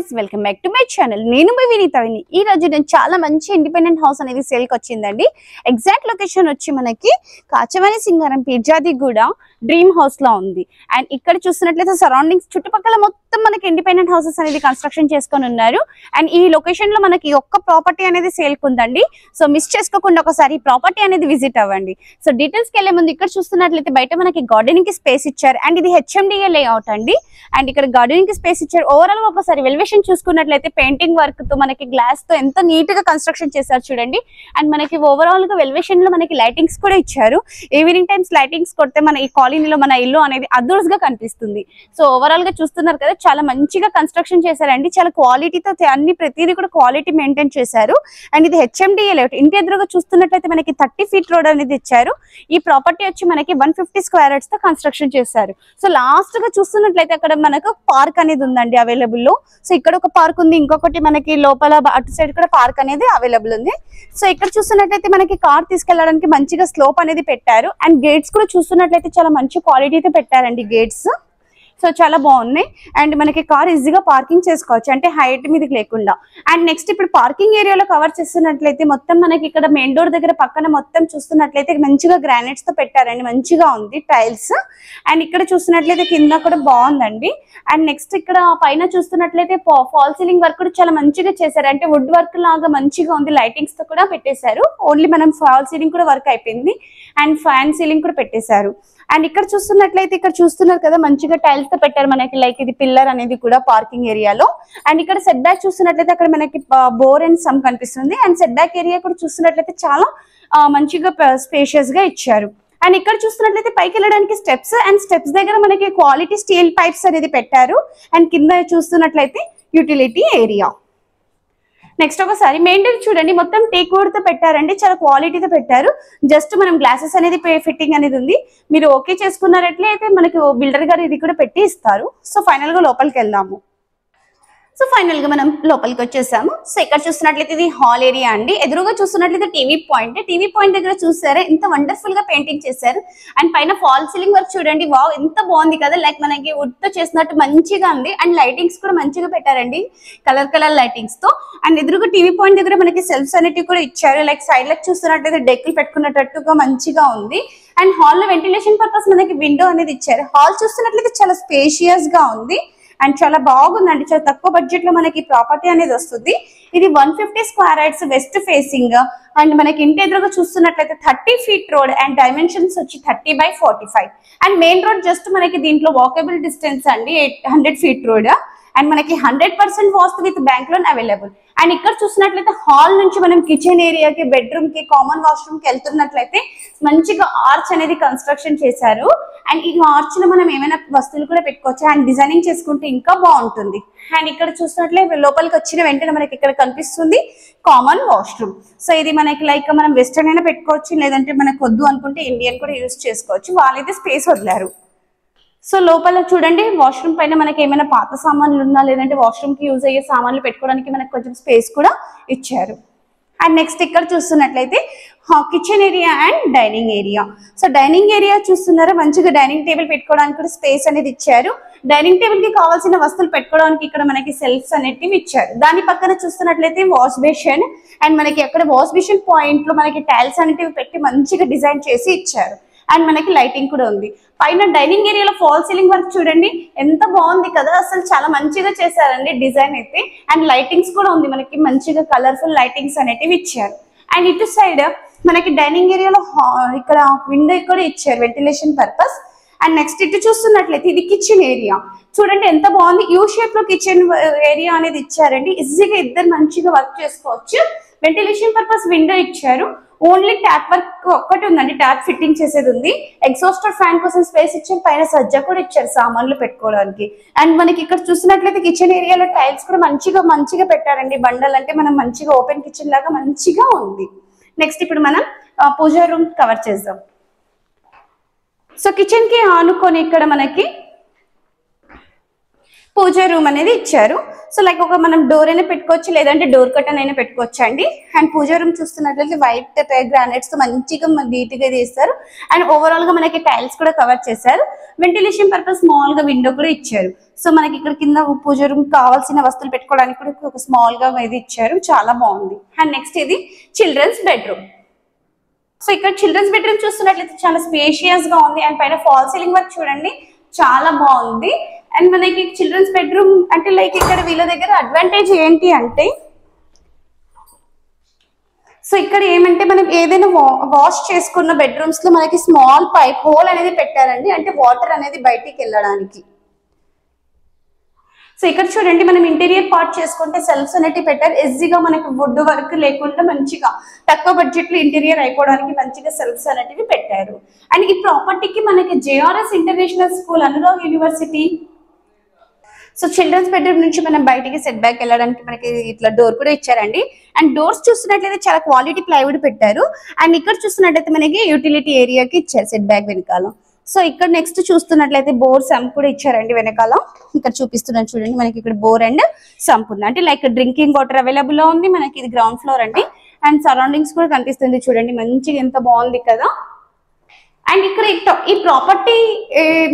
Viewers welcome back to my channel. నేను మీ వినీతని. ఈ రోజు నేను చాలా మంచి ఇండిపెండెంట్ హౌస్ అనేది సేల్ కి వచ్చిందండి. ఎగ్జాక్ట్ లొకేషన్ వచ్చి మనకి కాచవాని సింగారం పీర్జాదిగూడ డ్రీమ్ హౌస్ లో ఉంది. అండ్ ఇక్కడ చూస్తున్నట్లయితే సరౌండింగ్స్ చుట్టుపక్కల మొత్తం మనకి ఇండిపెండెంట్ హౌసెస్ అనేది కన్స్ట్రక్షన్ చేసుకొని ఉన్నారు. అండ్ ఈ లొకేషన్ లో మనకి ఒక్క ప్రాపర్టీ అనేది సేల్ కు ఉందండి. సో మిస్ చేసుకోకుండా ఒకసారి ఈ ప్రాపర్టీ అనేది విజిట్ అవ్వండి. సో డీటెయిల్స్ కి వెళ్లే ముందు ఇక్కడ చూస్తున్నట్లయితే బయట మనకి గార్డెనింగ్ కి స్పేస్ ఇచ్చారు. అండ్ ఇది హెచ్ఎండిఏ లేఅవుట్ అండి. అండ్ ఇక్కడ గార్డెనింగ్ కి స్పేస్ ఇచ్చారు. ఓవరాల్ గా ఒకసారి ఎలివేషన్ చూసుకున్నట్లయితే పెయింటింగ్ వర్క్ తో మనకి గ్లాస్ తో ఎంత నీట్ గా కన్స్ట్రక్షన్ చేశారు చూడండి. అండ్ మనకి ఓవరాల్ గా ఎలివేషన్ లో మనకి లైటింగ్స్ కూడా ఇచ్చారు. ఈవినింగ్ టైమ్స్ లైటింగ్స్ కొడితే మన ఈ కాలనీలో మన ఇల్లు అనేది అదర్స్ గా కనిపిస్తుంది. సో ఓవరాల్ గా చూస్తున్నారు కదా, చాలా మంచిగా కన్స్ట్రక్షన్ చేశారండి. చాలా క్వాలిటీతో అన్ని ప్రతిదీ కూడా క్వాలిటీ మెయింటైన్ చేశారు. అండ్ ఇది హెచ్ఎండిఏ లేఅవుట్. ఇంటి ఎదురుగా చూస్తున్నట్లయితే మనకి 30 feet రోడ్ అనేది ఇచ్చారు. ఈ ప్రాపర్టీ వచ్చి మనకి 150 square yards తో కన్స్ట్రక్షన్ చేశారు. సో లాస్ట్ గా చూస్తున్నట్లయితే అక్కడ మనకు పార్క్ అనేది ఉందండి అవైలబుల్ లో. సో ఇక్కడ ఒక పార్క్ ఉంది, ఇంకొకటి మనకి లోపల అటు సైడ్ కూడా పార్క్ అనేది అవైలబుల్ ఉంది. సో ఇక్కడ చూస్తున్నట్లయితే మనకి కార్ తీసుకెళ్లడానికి మంచిగా స్లోప్ అనేది పెట్టారు. అండ్ గేట్స్ కూడా చూస్తున్నట్లయితే చాలా మంచి క్వాలిటీతో పెట్టారండి గేట్స్. సో చాలా బాగున్నాయి. అండ్ మనకి కార్ ఈజీగా పార్కింగ్ చేసుకోవచ్చు, అంటే హైట్ మీదకి లేకుండా. అండ్ నెక్స్ట్ ఇప్పుడు పార్కింగ్ ఏరియాలో కవర్ చేస్తున్నట్లయితే మొత్తం మనకి ఇక్కడ మెయిన్ డోర్ దగ్గర పక్కన మొత్తం చూస్తున్నట్లయితే మంచిగా గ్రానైట్స్ తో పెట్టారండి, మంచిగా ఉంది టైల్స్. అండ్ ఇక్కడ చూస్తున్నట్లయితే కింద కూడా బాగుందండి. అండ్ నెక్స్ట్ ఇక్కడ పైన చూస్తున్నట్లయితే ఫాల్ సీలింగ్ వర్క్ కూడా చాలా మంచిగా చేశారు, అంటే వుడ్ వర్క్ లాగా మంచిగా ఉంది. లైటింగ్స్ తో కూడా పెట్టేశారు. ఓన్లీ మనం ఫాల్ సీలింగ్ కూడా వర్క్ అయిపోయింది. అండ్ ఫ్యాన్ సీలింగ్ కూడా పెట్టేశారు. అండ్ ఇక్కడ చూస్తున్నట్లయితే ఇక్కడ చూస్తున్నారు కదా, మంచిగా టైల్స్ తో పెట్టారు మనకి. లైక్ ఇది పిల్లర్ అనేది కూడా పార్కింగ్ ఏరియాలో. అండ్ ఇక్కడ సెట్ బ్యాక్ చూస్తున్నట్లయితే అక్కడ మనకి బోర్ అండ్ సమ్ కనిపిస్తుంది. అండ్ సెట్ బ్యాక్ ఏరియా కూడా చూస్తున్నట్లయితే చాలా మంచిగా స్పేషియస్ గా ఇచ్చారు. అండ్ ఇక్కడ చూస్తున్నట్లయితే పైకి వెళ్ళడానికి స్టెప్స్, అండ్ స్టెప్స్ దగ్గర మనకి క్వాలిటీ స్టీల్ పైప్స్ అనేది పెట్టారు. అండ్ కింద చూస్తున్నట్లయితే యూటిలిటీ ఏరియా. నెక్స్ట్ ఒకసారి మెయిన్ డోర్ చూడండి, మొత్తం టేక్ వుడ్ తో పెట్టారండి, చాలా క్వాలిటీతో పెట్టారు. జస్ట్ మనం గ్లాసెస్ అనేది ఫిట్టింగ్ అనేది ఉంది. మీరు ఓకే చేసుకున్నారట్లయితే మనకి బిల్డర్ గారు ఇది కూడా పెట్టి ఇస్తారు. సో ఫైనల్ గా లోపలికి వెళ్దాము. సో ఫైనల్ గా మనం లోపలికి వచ్చేసాము. సో ఇక్కడ చూస్తున్నట్లయితే ఇది హాల్ ఏరియా అండి. ఎదురుగా చూస్తున్నట్లయితే టీవీ పాయింట్ దగ్గర చూసారా ఎంత వండర్ఫుల్ గా పెయింటింగ్ చేశారు. అండ్ పైన ఫాల్ సీలింగ్ వర్క్ చూడండి, వావ్ ఎంత బాగుంది కదా. లైక్ మనకి వుడ్ తో చేసినట్టు మంచిగా ఉంది. అండ్ లైటింగ్స్ కూడా మంచిగా పెట్టారండి, కలర్ లైటింగ్స్ తో. అండ్ ఎదురుగా టీవీ పాయింట్ దగ్గర మనకి సెల్ఫ్స్ అనేటివి కూడా ఇచ్చారు. లైక్ సైడ్ లెక్ చూస్తున్నట్లయితే డెక్కులు పెట్టుకున్నట్టుగా మంచిగా ఉంది. అండ్ హాల్ లో వెంటిలేషన్ పర్పస్ మనకి విండో అనేది ఇచ్చారు. హాల్ చూస్తున్నట్లయితే చాలా స్పేషియస్ గా ఉంది. అండ్ చాలా బాగుందండి. చాలా తక్కువ బడ్జెట్ లో మనకి ప్రాపర్టీ అనేది వస్తుంది. ఇది 150 square yards west facing. And మనకి ఇంటి ఎదురుగా చూస్తున్నట్లయితే 30 feet రోడ్. అండ్ డైమెన్షన్స్ వచ్చి 30/45. అండ్ మెయిన్ రోడ్ జస్ట్ మనకి దీంట్లో వాకబుల్ డిస్టెన్స్ అండి, 100 feet రోడ్. అండ్ మనకి 100% vastu with bank loan available. And ఇక్కడ చూసినట్లయితే హాల్ నుంచి మనం కిచెన్ ఏరియాకి, బెడ్రూమ్ కి, కామన్ వాష్రూమ్ కి వెళ్తున్నట్లయితే మంచిగా ఆర్చ్ అనేది కన్స్ట్రక్షన్ చేశారు. అండ్ ఈ ఆర్చ్ లో మనం ఏమైనా వస్తువులు కూడా పెట్టుకోవచ్చు. అండ్ డిజైనింగ్ చేసుకుంటే ఇంకా బాగుంటుంది. అండ్ ఇక్కడ చూసినట్లయితే లోపలికి వచ్చిన వెంటనే మనకి ఇక్కడ కనిపిస్తుంది కామన్ వాష్రూమ్. సో ఇది మనకి లైక్ మనం వెస్టర్న్ అయినా పెట్టుకోవచ్చు, లేదంటే మనకు వద్దు అనుకుంటే ఇండియన్ కూడా యూజ్ చేసుకోవచ్చు. వాళ్ళైతే స్పేస్ వదిలారు. సో లోపల చూడండి, వాష్రూమ్ పైన మనకి ఏమైనా పాత సామాన్లు ఉన్నా, లేదంటే వాష్రూమ్ కి యూజ్ అయ్యే సామాన్లు పెట్టుకోవడానికి మనకు కొంచెం స్పేస్ కూడా ఇచ్చారు. అండ్ నెక్స్ట్ ఇక్కడ చూస్తున్నట్లయితే kitchen area and dining area. So dining area చూస్తున్నారా, మంచిగా డైనింగ్ టేబుల్ పెట్టుకోవడానికి కూడా స్పేస్ అనేది ఇచ్చారు. డైనింగ్ టేబుల్ కి కావాల్సిన వస్తువులు పెట్టుకోవడానికి ఇక్కడ మనకి సెల్ఫ్స్ అనేటివి ఇచ్చారు. దాని పక్కన చూస్తున్నట్లయితే వాష్ బేసిన్. అండ్ మనకి అక్కడ వాష్ బేసిన్ పాయింట్ లో మనకి టైల్స్ అనేటివి పెట్టి మంచిగా డిజైన్ చేసి ఇచ్చారు. అండ్ మనకి లైటింగ్ కూడా ఉంది. పైన డైనింగ్ ఏరియాలో ఫాల్ సీలింగ్ వర్క్ చూడండి, ఎంత బాగుంది కదా. అసలు చాలా మంచిగా చేశారండి డిజైన్ అయితే. అండ్ లైటింగ్స్ కూడా ఉంది, మనకి మంచిగా కలర్ఫుల్ లైటింగ్స్ అనేటివి ఇచ్చారు. అండ్ ఇటు సైడ్ మనకి డైనింగ్ ఏరియాలో ఇక్కడ విండో కూడా ఇచ్చారు వెంటిలేషన్ పర్పస్. అండ్ నెక్స్ట్ ఇటు చూస్తున్నట్లయితే ఇది కిచెన్ ఏరియా చూడండి, ఎంత బాగుంది. యూ షేప్ లో కిచెన్ ఏరియా అనేది ఇచ్చారండి. ఈజీగా ఇద్దరు మంచిగా వర్క్ చేసుకోవచ్చు. వెంటిలేషన్ పర్పస్ విండో ఇచ్చారు. ఓన్లీ ట్యాప్ వర్క్ ఒక్కటి ఉందండి, ట్యాప్ ఫిట్టింగ్ చేసేది ఉంది. ఎగ్జాస్టర్ ఫ్యాన్ కోసం స్పేస్ ఇచ్చారు. పైన సజ్జా కూడా ఇచ్చారు సామాన్లు పెట్టుకోవడానికి. అండ్ మనకి ఇక్కడ చూసినట్లయితే కిచెన్ ఏరియాలో టైల్స్ కూడా మంచిగా పెట్టారండి. బండల్ అంటే మనం మంచిగా ఓపెన్ కిచెన్ లాగా మంచిగా ఉంది. నెక్స్ట్ ఇప్పుడు మనం పూజా రూమ్ కవర్ చేద్దాం. సో కిచెన్ కి ఆనుకొని ఇక్కడ మనకి పూజ రూమ్ అనేది ఇచ్చారు. సో లైక్ ఒక మనం డోర్ అయినా పెట్టుకోవచ్చు, లేదంటే డోర్ కర్టన్ అయినా పెట్టుకోవచ్చు అండి. అండ్ పూజ రూమ్ చూస్తున్నట్లయితే వైట్ గ్రానైట్స్ తో మంచిగా నీట్ గా చేస్తారు. అండ్ ఓవరాల్ గా మనకి టైల్స్ కూడా కవర్ చేశారు. వెంటిలేషన్ పర్పస్ స్మాల్ గా విండో కూడా ఇచ్చారు. సో మనకి ఇక్కడ కింద పూజ రూమ్ కావాల్సిన వస్తువులు పెట్టుకోవడానికి కూడా ఒక స్మాల్ గా ఇది ఇచ్చారు, చాలా బాగుంది. అండ్ నెక్స్ట్ ఇది చిల్డ్రన్స్ బెడ్రూమ్. సో ఇక్కడ చిల్డ్రన్స్ బెడ్రూమ్ చూస్తున్నట్లయితే చాలా స్పేషియస్ గా ఉంది. అండ్ పైన ఫాల్ సీలింగ్ వర్క్ చూడండి, చాలా బాగుంది. అండ్ మనకి చిల్డ్రన్స్ బెడ్రూమ్ అంటే లైక్ ఇక్కడ వీళ్ళ దగ్గర అడ్వాంటేజ్ ఏంటి అంటే, సో ఇక్కడ ఏమంటే మనం ఏదైనా వాష్ చేసుకున్న బెడ్రూమ్స్ లో మనకి స్మాల్ పైప్ హోల్ అనేది పెట్టారండి, అంటే వాటర్ అనేది బయటికి వెళ్ళడానికి. సో ఇక్కడ చూడండి, మనం ఇంటీరియర్ పార్ట్ చేసుకుంటే సెల్ఫ్స్ అనేవి పెట్టారు. ఈజీగా మనకి వుడ్ వర్క్ లేకుండా మంచిగా తక్కువ బడ్జెట్ లో ఇంటీరియర్ అయిపోవడానికి మంచిగా సెల్ఫ్స్ అనేటివి పెట్టారు. అండ్ ఈ ప్రాపర్టీకి మనకి JRS international school, Anurag university. So children's bedroom నుంచి మనం బయటికి సెట్ బ్యాక్ వెళ్ళడానికి మనకి ఇట్లా డోర్ కూడా ఇచ్చారండి. అండ్ డోర్స్ చూస్తున్నట్లయితే చాలా క్వాలిటీ ప్లైవుడ్ పెట్టారు. అండ్ ఇక్కడ చూస్తున్నట్లయితే మనకి యూటిలిటీ ఏరియాకి ఇచ్చారు సెట్ బ్యాక్ వెనకాల. సో ఇక్కడ నెక్స్ట్ చూస్తున్నట్లయితే బోర్ సంప్ కూడా ఇచ్చారండి వెనకాల. ఇక్కడ చూపిస్తున్నాను చూడండి, మనకి ఇక్కడ బోర్ అండ్ సంప్ ఉంది, అంటే లైక్ డ్రింకింగ్ వాటర్ అవైలబుల్ లో ఉంది. మనకి ఇది గ్రౌండ్ ఫ్లోర్ అండి. అండ్ సరౌండింగ్స్ కూడా కనిపిస్తుంది చూడండి, మంచిగా ఎంత బాగుంది కదా. అండ్ ఇక్కడ ఈ ప్రాపర్టీ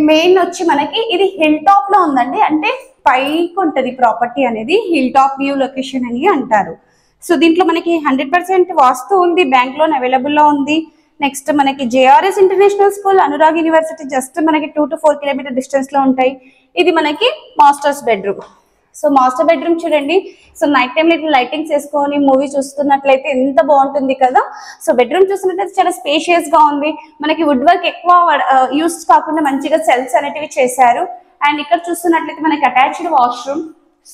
మెయిన్ వచ్చి మనకి ఇది హిల్ టాప్ లో ఉందండి, అంటే పైకి ఉంటది ప్రాపర్టీ అనేది. హిల్ టాప్ వ్యూ లొకేషన్ అని అంటారు. సో దీంట్లో మనకి 100% వాస్తు ఉంది, బ్యాంక్ లోన్ అవైలబుల్ లో ఉంది. నెక్స్ట్ మనకి JRS international school, Anurag university just మనకి 2 to 4 కిలోమీటర్ డిస్టెన్స్ లో ఉంటాయి. ఇది మనకి masters bedroom. So master bedroom చూడండి, సో నైట్ టైం ఇట్లా లైటింగ్స్ వేసుకొని మూవీ చూస్తున్నట్లయితే ఎంత బాగుంటుంది కదా. సో బెడ్రూమ్ చూస్తున్నట్లయితే చాలా స్పేషియస్ గా ఉంది. మనకి వుడ్ వర్క్ ఎక్కువ యూస్ కాకుండా మంచిగా సెల్స్ అనేటివి చేశారు. అండ్ ఇక్కడ చూస్తున్నట్లయితే మనకి అటాచ్డ్ వాష్రూమ్.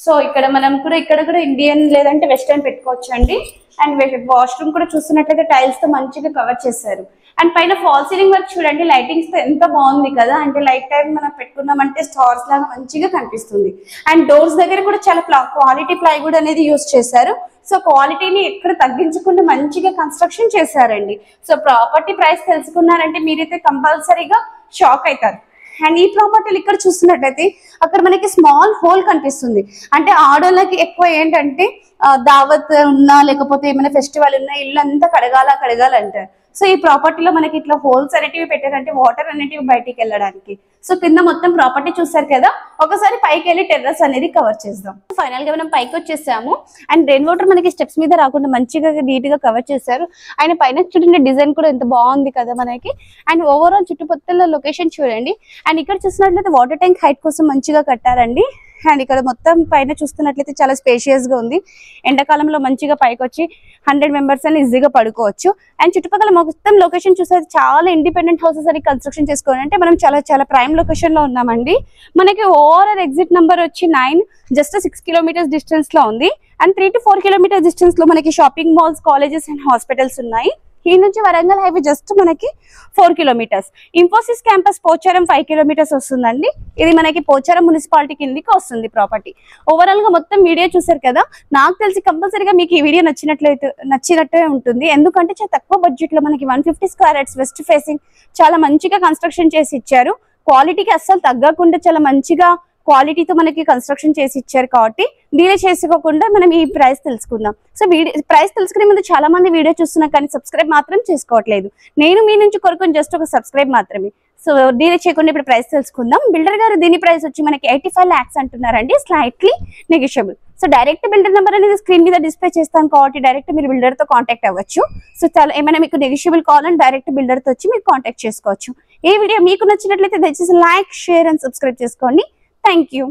సో ఇక్కడ మనం కూడా ఇక్కడ ఇండియన్ లేదంటే వెస్టర్న్ పెట్టుకోవచ్చు అండి. అండ్ వాష్రూమ్ కూడా చూస్తున్నట్లయితే టైల్స్ తో మంచిగా కవర్ చేశారు. అండ్ పైన ఫాల్ సీలింగ్ వర్క్ చూడండి, లైటింగ్స్ తో ఎంత బాగుంది కదా. అంటే లైట్ టైం మనం పెట్టుకున్నామంటే స్టార్స్ లాగా మంచిగా కనిపిస్తుంది. అండ్ డోర్స్ దగ్గర కూడా చాలా క్వాలిటీ ప్లైవుడ్ అనేది యూస్ చేశారు. సో క్వాలిటీని ఎక్కడ తగ్గించకుండా మంచిగా కన్స్ట్రక్షన్ చేశారండి. సో ప్రాపర్టీ ప్రైస్ తెలుసుకున్నారంటే మీరైతే కంపల్సరీగా షాక్ అవుతారు. అండ్ ఈ ప్రాపర్టీలు ఇక్కడ చూస్తున్నట్టయితే అక్కడ మనకి స్మాల్ హోల్ కనిపిస్తుంది. అంటే ఆడోళ్ళకి ఎక్కువ ఏంటంటే దావత్ ఉన్నా లేకపోతే ఏమైనా ఫెస్టివల్ ఉన్నా ఇల్లు అంతా కడగాలంటారు. సో ఈ ప్రాపర్టీలో మనకి ఇట్లా హోల్స్ అనేటివి పెట్టారంటే వాటర్ అనేటివి బయటికి వెళ్ళడానికి. సో కింద మొత్తం ప్రాపర్టీ చూసారు కదా, ఒకసారి పైకి వెళ్ళి టెర్రస్ అనేది కవర్ చేద్దాం. ఫైనల్ గా మనం పైకి వచ్చేసాము. అండ్ రెయిన్ వాటర్ మనకి స్టెప్స్ మీద రాకుండా మంచిగా నీట్ గా కవర్ చేశారు. ఆయన పైన చూడండి, డిజైన్ కూడా ఎంత బాగుంది కదా మనకి. అండ్ ఓవరాల్ చుట్టుపక్కల లొకేషన్ చూడండి. అండ్ ఇక్కడ చూసినట్లయితే వాటర్ ట్యాంక్ హైట్ కోసం మంచిగా కట్టారండి. అండ్ ఇక్కడ మొత్తం పైన చూస్తున్నట్లయితే చాలా స్పేషియస్ గా ఉంది. ఎండాకాలంలో మంచిగా పైకి వచ్చి 100 మెంబర్స్ అని ఈజీగా పడుకోవచ్చు. అండ్ చుట్టుపక్కల మొత్తం లొకేషన్ చూస్తే చాలా ఇండిపెండెంట్ హౌసెస్ అని కన్స్ట్రక్షన్ చేసుకోవాలి. అంటే మనం చాలా ప్రైమ్ లొకేషన్ లో ఉన్నామండి. మనకి ఓవరాల్ ఎగ్జిట్ నెంబర్ వచ్చి 9, జస్ట్ 6 కిలోమీటర్స్ డిస్టెన్స్ లో ఉంది. అండ్ 3 to 4 కిలోమీటర్స్ డిస్టెన్స్ లో మనకి shopping malls, colleges and hospitals ఉన్నాయి. ఈ నుంచి వరంగల్ హైవే జస్ట్ మనకి 4 kilometres. Infosys campus Pocharam 5 kilometres వస్తుందండి. ఇది మనకి పోచారం మున్సిపాలిటీ కిందికి వస్తుంది ప్రాపర్టీ. ఓవరాల్ గా మొత్తం వీడియో చూసారు కదా. నాకు తెలిసి కంపల్సరీగా మీకు ఈ వీడియో నచ్చినట్టే ఉంటుంది. ఎందుకంటే చాలా తక్కువ బడ్జెట్ లో మనకి 150 స్క్వేర్ యార్డ్స్ వెస్ట్ ఫేసింగ్ చాలా మంచిగా కన్స్ట్రక్షన్ చేసి ఇచ్చారు. క్వాలిటీకి అస్సలు తగ్గకుండా చాలా మంచిగా క్వాలిటీతో మనకి కన్స్ట్రక్షన్ చేసి ఇచ్చారు. కాబట్టి డీలే చేసుకోకుండా మనం ఈ ప్రైస్ తెలుసుకుందాం. సో ప్రైస్ తెలుసుకునే ముందు చాలా మంది వీడియో చూస్తున్నా కానీ సబ్స్క్రైబ్ మాత్రం చేసుకోవట్లేదు. నేను మీ నుంచి కొరకు జస్ట్ ఒక సబ్స్క్రైబ్ మాత్రమే. సో డీలే చేయకుండా ఇప్పుడు ప్రైస్ తెలుసుకుందాం. బిల్డర్ గారు దీని ప్రైస్ వచ్చి మనకి 85 lakhs అంటున్నారండి, slightly negotiable. So direct builder number అనేది స్క్రీన్ మీద డిస్ప్లే చేస్తాను కాబట్టి డైరెక్ట్ మీరు బిల్డర్ తో కాంటాక్ట్ అవ్వచ్చు. సో చాలా ఏమైనా మీకు నెగోషియబుల్ కావాలని డైరెక్ట్ బిల్డర్ తో వచ్చి మీరు కాంటాక్ట్ చేసుకోవచ్చు. ఈ వీడియో మీకు నచ్చినట్లయితే దయచేసి లైక్, షేర్ అండ్ సబ్స్క్రైబ్ చేసుకోండి. Thank you.